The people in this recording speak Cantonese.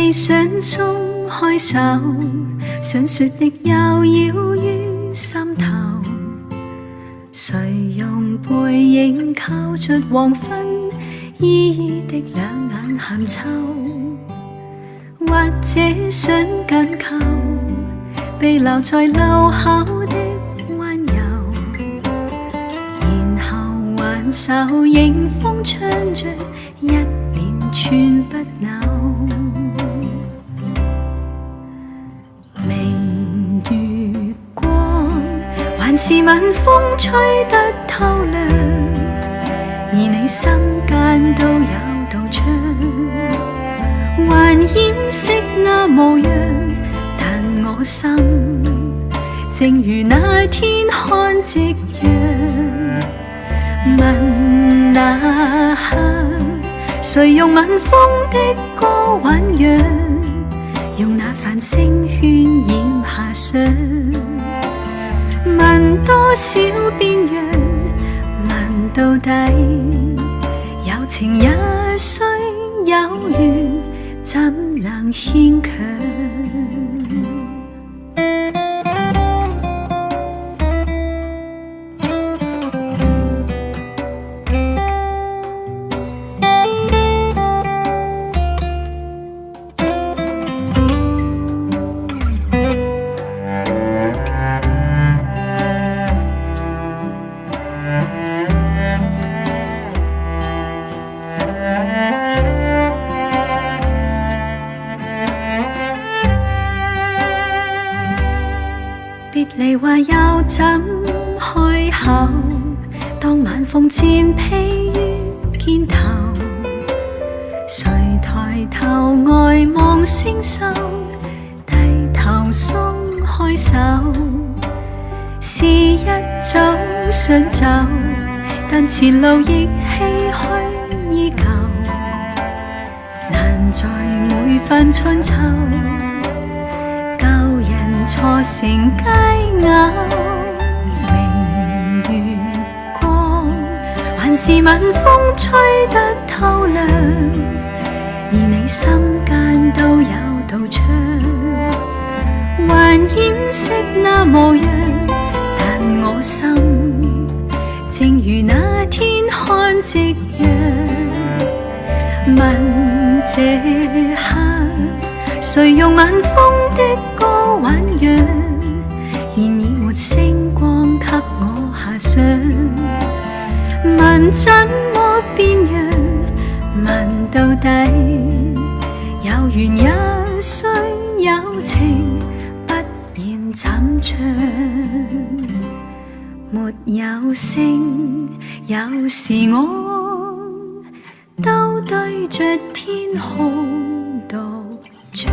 未想鬆開手，想說的又繞於心頭。誰用背影靠着黃昏依依的兩眼鹹臭，或者想緊扣被留在路口的溫柔，然後挽手迎風唱着一連串不朽。明月光還是晚風吹得透亮，而你心間都有道窗，還掩飾那模樣，但我心正如那天看夕陽。問那刻誰用晚風的歌醞釀，用那繁星渲染遐想，問多少變樣，問到底有情也需有緣，怎能牽強？別離話又怎開口？當晚風漸披於肩頭，誰抬頭呆望星宿，低頭鬆開手，是一早想走，但前路亦唏噓依舊，難在每番春秋錯成佳偶。明月光還是晚風吹得透亮，而你心間都有道窗，還掩飾那模樣，但我心正如那天看夕陽。問這刻誰用晚風的歌醞釀，然而沒星光給我遐想。問怎麼變樣，問到底有緣也需有情，不然怎唱？沒有聲，有時我都對着天空獨唱。